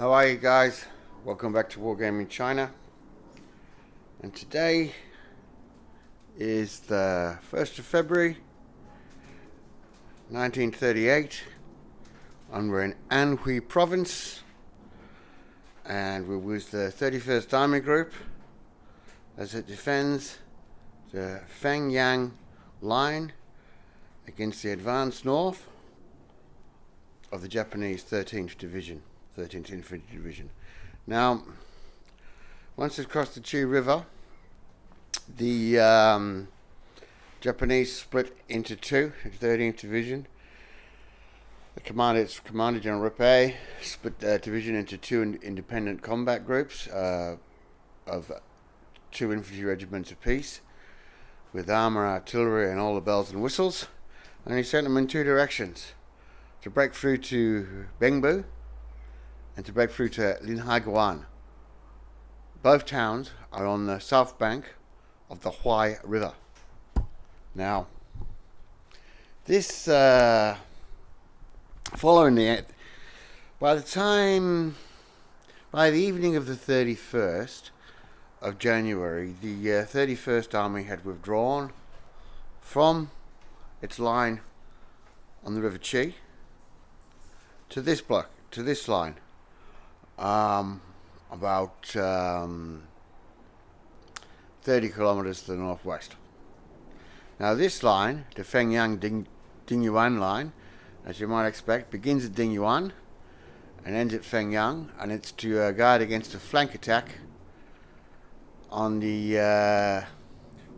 How are you guys? Welcome back to Wargaming China. And today is the 1st of February 1938, and we're in Anhui province, and we're with the 31st Army Group as it defends the Fengyang line against the advanced north of the Japanese 13th Infantry Division. Now, once it's crossed the Chi River, the Japanese split into two. The 13th Division, Commander General Rippei, split the division into two independent combat groups of two infantry regiments apiece, with armour, artillery, and all the bells and whistles. And he sent them in two directions: to break through to Bengbu and to break through to Dingyuan. Both towns are on the south bank of the Huai River. Now, this following the by the evening of the 31st of January, the 31st Army had withdrawn from its line on the River Chi to this line, about 30 kilometers to the northwest. Now, this line, the Fengyang Dingyuan line, as you might expect, begins at Dingyuan and ends at Fengyang, and it's to guard against a flank attack on the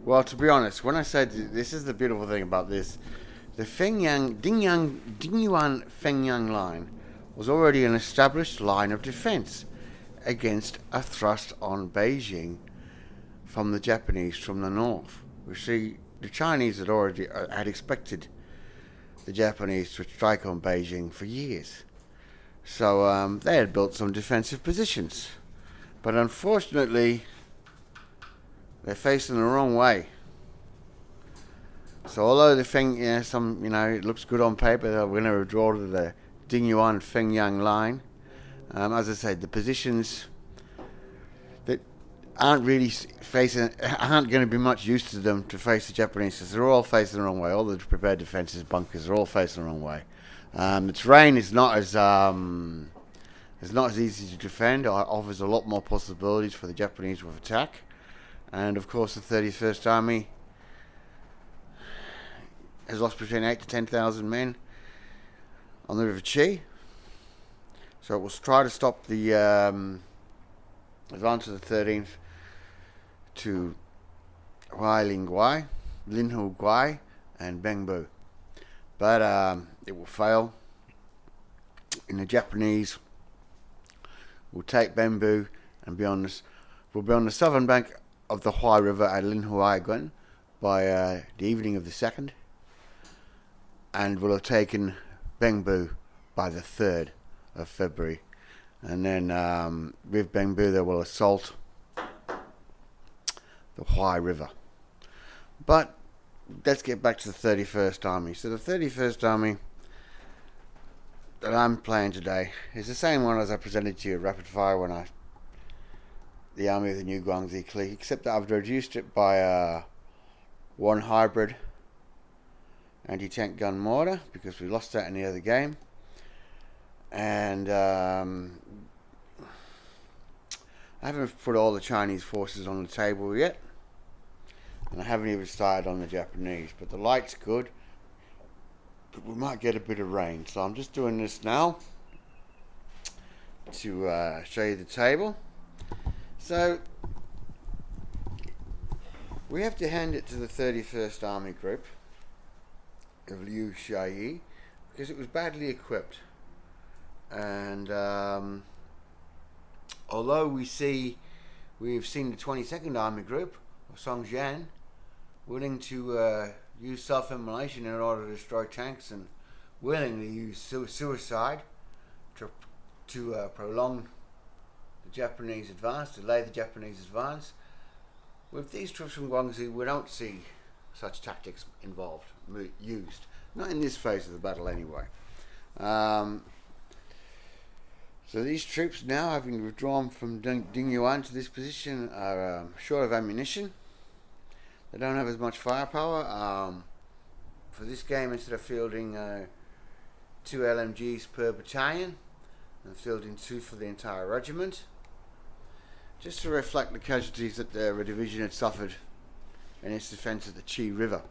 well, to be honest, when I said this is the beautiful thing about this, the Dingyuan Fengyang line was already an established line of defense against a thrust on Beijing from the Japanese from the north. We see the Chinese had expected the Japanese to strike on Beijing for years, so they had built some defensive positions, but unfortunately they're facing the wrong way. So although it looks good on paper, they're going to withdraw to the Dingyuan Fengyang line. As I said, the positions that aren't going to be much use to them to face the Japanese, because they're all facing the wrong way. All the prepared defenses, bunkers, are all facing the wrong way. The terrain is not as easy to defend. It offers a lot more possibilities for the Japanese with attack, and of course the 31st Army has lost between 8 to 10,000 men on the River Chi, so it will try to stop the advance of the 13th to Huailingguai, Linhuguai, and Bengbu, but it will fail, and the Japanese will take Bengbu and will be on the southern bank of the Huai River at Linhuguai by the evening of the 2nd, and will have taken Bengbu by the 3rd of February. And then with Bengbu they will assault the Huai River. But let's get back to the 31st Army. So the 31st Army that I'm playing today is the same one as I presented to you at Rapid Fire the Army of the New Guangxi Clique, except that I've reduced it by one hybrid anti-tank gun mortar, because we lost that in the other game, and I haven't put all the Chinese forces on the table yet, and I haven't even started on the Japanese, but the light's good, but we might get a bit of rain, so I'm just doing this now to show you the table. So we have to hand it to the 31st Army Group of Liu Shyi, because it was badly equipped, and although we've seen the 22nd Army Group of Song Jian willing to use self-immolation in order to destroy tanks, and willingly use suicide to prolong the Japanese advance, delay the Japanese advance, with these troops from Guangxi we don't see such tactics used, not in this phase of the battle anyway. So these troops now, having withdrawn from Dingyuan to this position, are short of ammunition. They don't have as much firepower. For this game, instead of fielding 2 LMGs per battalion, I'm fielding 2 for the entire regiment, just to reflect the casualties that the division had suffered in its defence of the Shyi River.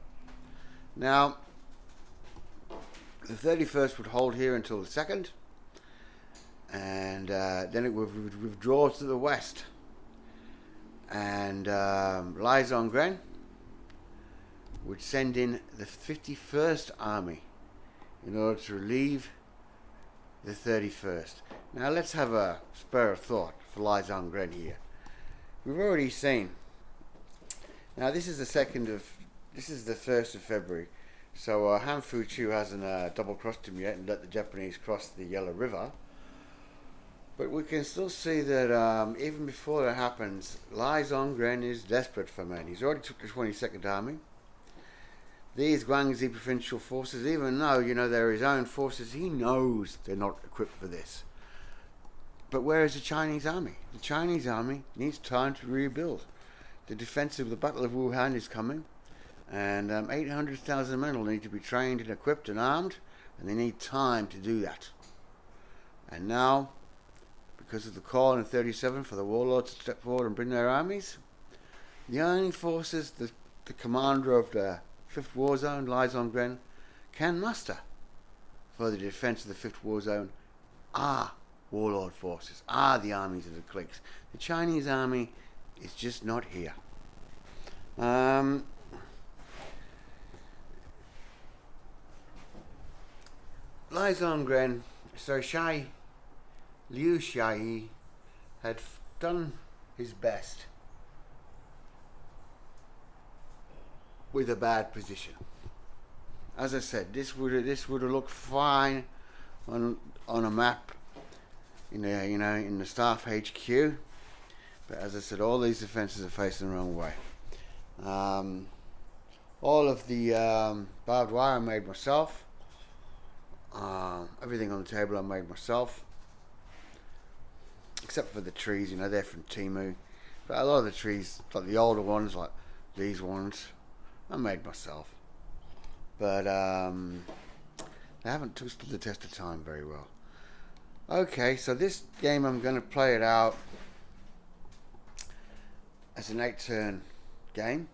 Now, the 31st would hold here until the 2nd, and then it would withdraw to the west. And Liu Shyi would send in the 51st Army in order to relieve the 31st. Now let's have a spur of thought for Liu Shyi here. We've already seen. Now this is the 1st of February. So Han Fu-Chu hasn't double-crossed him yet and let the Japanese cross the Yellow River. But we can still see that even before that happens, Liu Shyi is desperate for men. He's already took the 22nd Army. These Guangxi provincial forces, even though, they're his own forces, he knows they're not equipped for this. But where is the Chinese army? The Chinese army needs time to rebuild. The defense of the Battle of Wuhan is coming, and 800,000 men will need to be trained and equipped and armed, and they need time to do that. And now, because of the call in 37 for the warlords to step forward and bring their armies, the only forces the commander of the 5th War Zone, Liu Shyi, can muster for the defense of the 5th War Zone are warlord forces, are the armies of the cliques. The Chinese army is just not here. Liu Shyi had done his best with a bad position. As I said, this would have looked fine on a map in the staff HQ, but as I said, all these defences are facing the wrong way. All of the barbed wire I made myself. Everything on the table I made myself, except for the trees. They're from Temu, but a lot of the trees, like the older ones, like these ones, I made myself, but they haven't stood the test of time very well. Okay, so this game I'm going to play it out as an 8-turn game,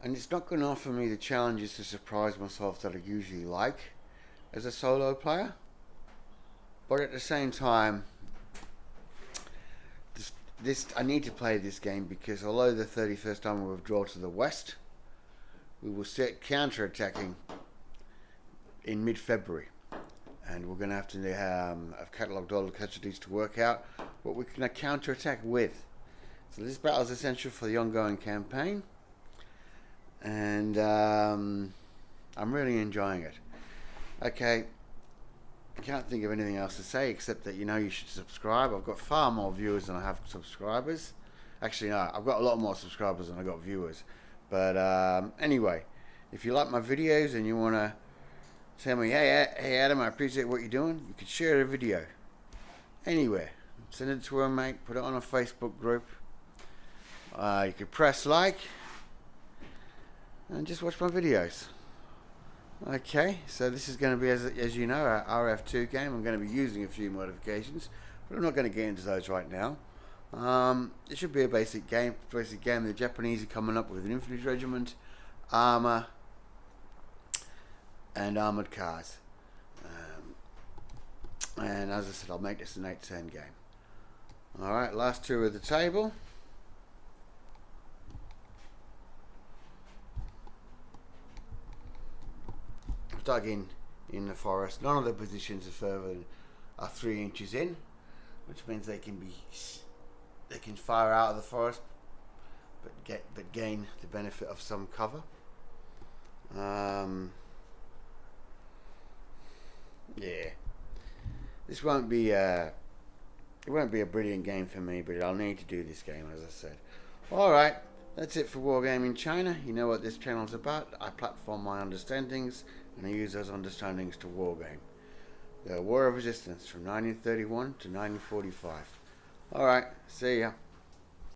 and it's not going to offer me the challenges to surprise myself that I usually like as a solo player, but at the same time, I need to play this game because although the 31st Army will withdraw to the west, we will start counter-attacking in mid-February, and we're going to have catalogued all the casualties to work out what we can counter-attack with. So this battle is essential for the ongoing campaign, and I'm really enjoying it. Okay, I can't think of anything else to say except that you should subscribe. I've got far more viewers than I have subscribers. Actually, no, I've got a lot more subscribers than I got viewers. But anyway, if you like my videos and you want to tell me, hey Adam, I appreciate what you're doing, you could share the video anywhere. Send it to a mate, put it on a Facebook group. You could press like and just watch my videos. Okay, so this is going to be, as you know, our RF2 game. I'm going to be using a few modifications, but I'm not going to get into those right now. It should be a basic game. The Japanese are coming up with an infantry regiment, armor, and armored cars. And as I said, I'll make this an 8-turn game. Alright, last two of the table. I've dug in the forest. None of the positions are 3 inches in, which means they can fire out of the forest, but gain the benefit of some cover. Yeah, this won't be it won't be a brilliant game for me, but I'll need to do this game, as I said. Alright, that's it for Wargaming China. You know what this channel's about. I platform my understandings and I use those understandings to wargame. The War of Resistance from 1931 to 1945. Alright, see ya.